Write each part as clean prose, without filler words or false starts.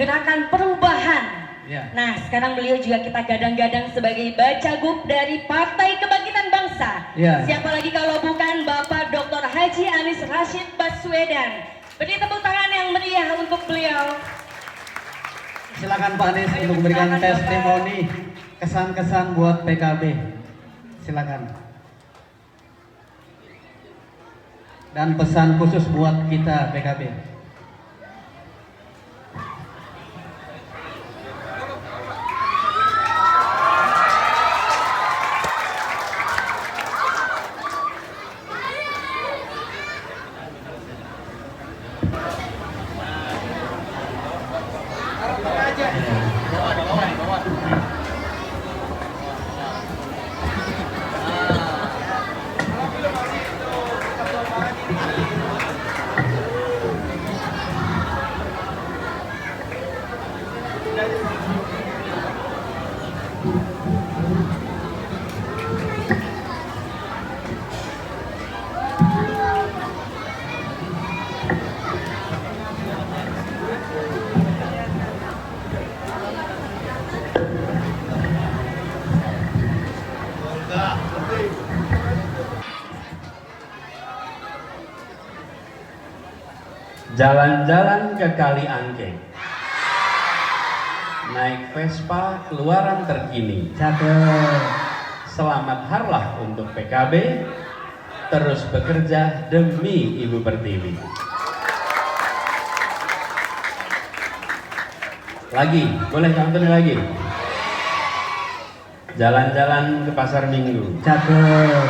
Gerakan Perubahan. Ya. Nah, sekarang beliau juga kita gadang-gadang sebagai Bacagup dari Partai Kebangkitan Bangsa. Ya. Siapa lagi kalau bukan Bapak Dr. Haji Anies Rashid Baswedan. Beri tepuk tangan yang meriah untuk beliau. Silakan Pak Anies untuk memberikan silakan, testimoni kesan-kesan buat PKB. Silakan. Dan pesan khusus buat kita PKB. Jalan-jalan ke Kali Angke, naik Vespa keluaran terkini. Cakep. Selamat harlah untuk PKB, terus bekerja demi Ibu Pertiwi. Lagi, boleh nonton lagi? Jalan-jalan ke pasar Minggu. Cakep.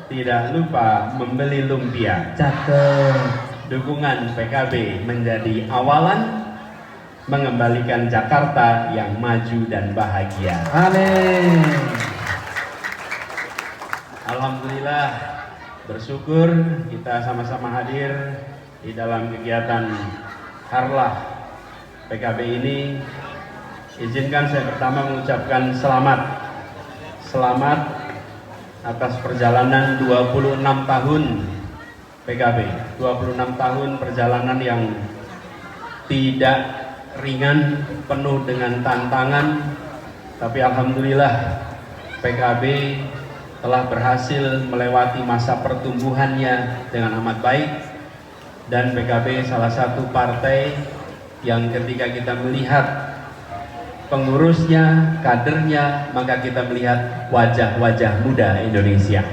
Tidak lupa membeli lumpia. Cakep. Dukungan PKB menjadi awalan mengembalikan Jakarta yang maju dan bahagia. Amin. Alhamdulillah, bersyukur kita sama-sama hadir di dalam kegiatan Harlah PKB ini. Izinkan saya pertama mengucapkan selamat atas perjalanan 26 tahun PKB, 26 tahun perjalanan yang tidak ringan, penuh dengan tantangan, tapi alhamdulillah PKB telah berhasil melewati masa pertumbuhannya dengan amat baik, dan PKB salah satu partai yang ketika kita melihat pengurusnya, kadernya, maka kita melihat wajah-wajah muda Indonesia.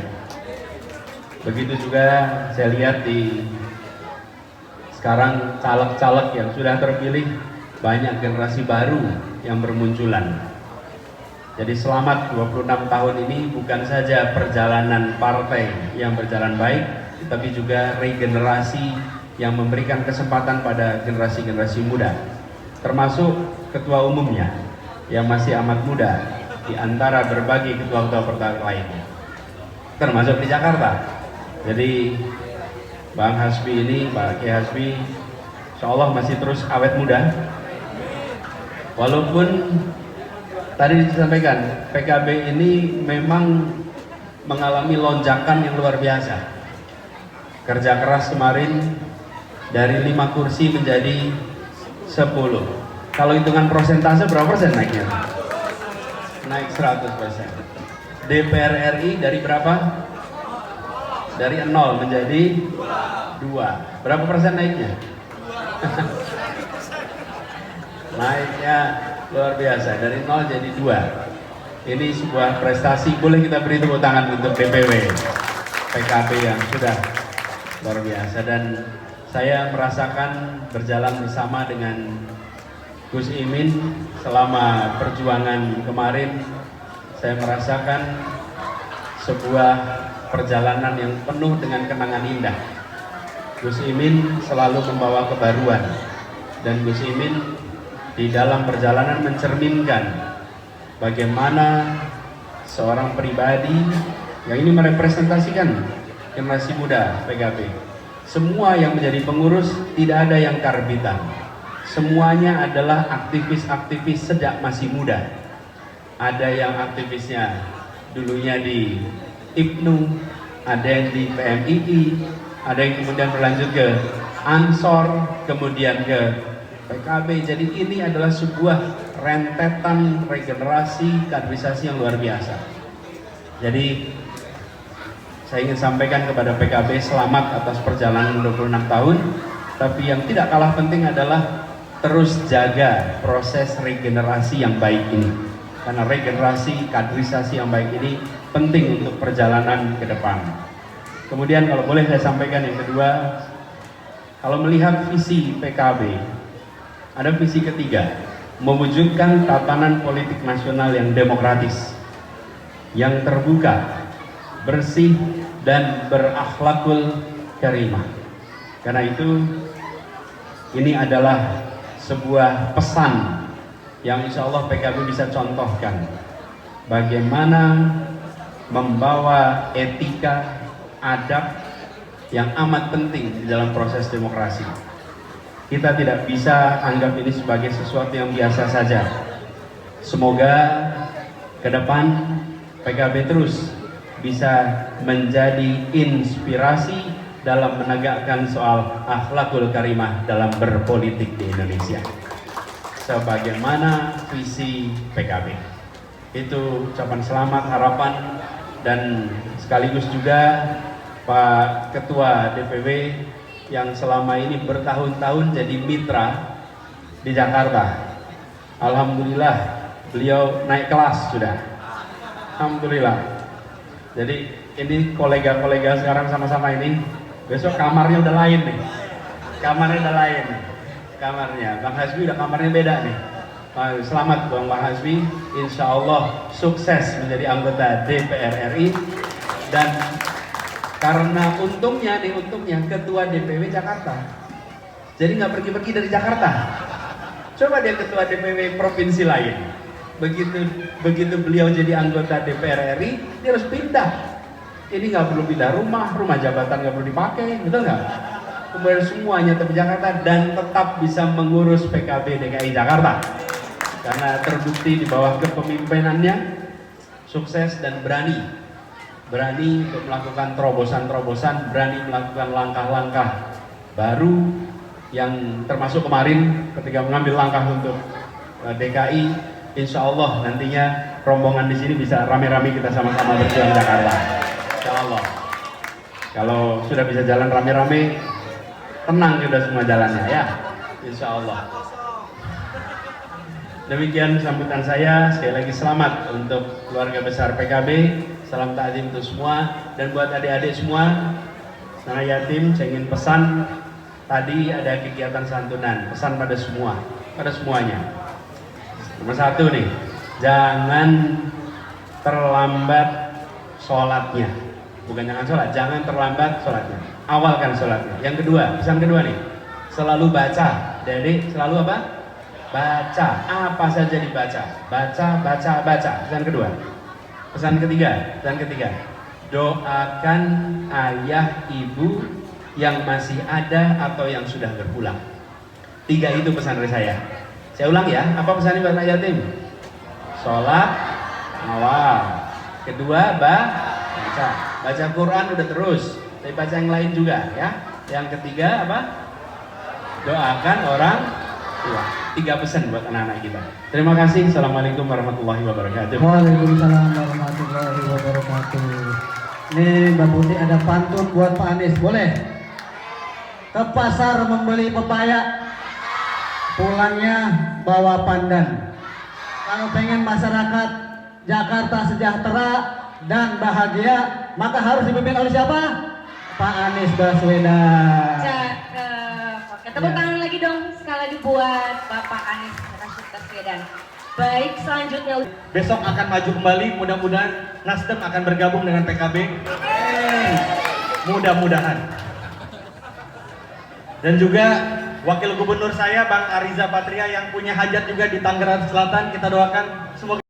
Begitu juga saya lihat di sekarang caleg-caleg yang sudah terpilih, banyak generasi baru yang bermunculan. Jadi selamat 26 tahun ini bukan saja perjalanan partai yang berjalan baik, tapi juga regenerasi yang memberikan kesempatan pada generasi-generasi muda, termasuk ketua umumnya yang masih amat muda di antara berbagai ketua-ketua partai lainnya, termasuk di Jakarta. Jadi Bang Hasbi ini, Pak Kiai Hasbi, insyaallah masih terus awet muda. Walaupun tadi disampaikan PKB ini memang mengalami lonjakan yang luar biasa. Kerja keras kemarin dari 5 kursi menjadi 10. Kalau hitungan persentase berapa persen naiknya? Naik 100%. DPR RI dari berapa? Dari 0 menjadi 2. Berapa persen naiknya? Naiknya luar biasa, dari 0 jadi 2. Ini sebuah prestasi, boleh kita beri tepuk tangan untuk DPW PKB yang sudah luar biasa. Dan saya merasakan berjalan bersama dengan Gus Imin selama perjuangan kemarin. Saya merasakan sebuah perjalanan yang penuh dengan kenangan indah. Gus Imin selalu membawa kebaruan, dan Gus Imin di dalam perjalanan mencerminkan bagaimana seorang pribadi yang ini merepresentasikan generasi muda PKB. Semua yang menjadi pengurus tidak ada yang karbitan, semuanya adalah aktivis-aktivis sejak masih muda. Ada yang aktivisnya dulunya di IPNU, ada yang di PMII, ada yang kemudian berlanjut ke Ansor, kemudian ke PKB. Jadi ini adalah sebuah rentetan regenerasi kaderisasi yang luar biasa. Jadi saya ingin sampaikan kepada PKB selamat atas perjalanan 26 tahun, tapi yang tidak kalah penting adalah terus jaga proses regenerasi yang baik ini. Karena regenerasi kaderisasi yang baik ini penting untuk perjalanan ke depan. Kemudian kalau boleh saya sampaikan yang kedua, kalau melihat visi PKB, ada visi ketiga, mewujudkan tatanan politik nasional yang demokratis, yang terbuka, bersih, dan berakhlakul karimah. Karena itu, ini adalah sebuah pesan yang insya Allah PKB bisa contohkan. Bagaimana membawa etika, adab yang amat penting di dalam proses demokrasi. Kita tidak bisa anggap ini sebagai sesuatu yang biasa saja. Semoga ke depan PKB terus bisa menjadi inspirasi dalam menegakkan soal akhlakul karimah dalam berpolitik di Indonesia. Sebagaimana visi PKB. Itu ucapan selamat, harapan, dan sekaligus juga Pak Ketua DPW yang selama ini bertahun-tahun jadi mitra di Jakarta. Alhamdulillah beliau naik kelas sudah. Alhamdulillah. Jadi ini kolega-kolega sekarang sama-sama ini, besok kamarnya udah lain nih. Kamarnya udah lain. Kamarnya, Bang Hasbi udah kamarnya beda nih. Selamat Bang Hasbi, insya Allah sukses menjadi anggota DPR RI. Dan karena untungnya Ketua DPW Jakarta, jadi nggak pergi-pergi dari Jakarta. Coba dia Ketua DPW provinsi lain, begitu beliau jadi anggota DPR RI, dia harus pindah. Ini nggak perlu pindah rumah jabatan nggak perlu dipakai, betul nggak? Kemudian semuanya tetap di Jakarta dan tetap bisa mengurus PKB DKI Jakarta. Karena terbukti di bawah kepemimpinannya sukses dan berani untuk melakukan terobosan-terobosan, berani melakukan langkah-langkah baru yang termasuk kemarin ketika mengambil langkah untuk DKI. Insya Allah nantinya rombongan di sini bisa rame-rame kita sama-sama berjuang Jakarta. Insya Allah. Kalau sudah bisa jalan rame-rame, tenang sudah semua jalannya ya. Insya Allah. Demikian sambutan saya. Sekali lagi selamat untuk keluarga besar PKB. Salam takzim untuk semua. Dan buat adik-adik semua, anak yatim, saya ingin pesan. Tadi ada kegiatan santunan. Pesan pada semuanya. Nomor satu nih, jangan terlambat sholatnya. Bukan jangan sholat, jangan terlambat sholatnya. Awalkan sholatnya. Yang kedua, pesan kedua nih, selalu baca. Jadi selalu apa? Baca. Apa saja dibaca. Baca. Pesan kedua. Pesan ketiga, doakan ayah ibu yang masih ada atau yang sudah berpulang. 3 itu pesan dari saya. Saya ulang ya, apa pesannya buat anak yatim? Sholat awal. Kedua, baca Quran udah terus, tapi baca yang lain juga ya. Yang ketiga apa? Doakan orang tua. 3 pesan buat anak-anak kita. Terima kasih. Assalamualaikum warahmatullahi wabarakatuh. Waalaikumsalam warahmatullahi wabarakatuh. Ini Mbak Putih ada pantun buat Pak Anies, boleh? Ke pasar membeli pepaya, pulangnya bawa pandan. Kalau pengen masyarakat Jakarta sejahtera dan bahagia, maka harus dipimpin oleh siapa? Pak Anies Baswedan. Cakep. Oke, tepuk tangan lagi dong sekali lagi buat Bapak Anies Rashid Baswedan. Baik, selanjutnya besok akan maju kembali, mudah-mudahan Nasdem akan bergabung dengan PKB. Mudah-mudahan. Dan juga Wakil Gubernur saya Bang Ariza Patria yang punya hajat juga di Tangerang Selatan, kita doakan semoga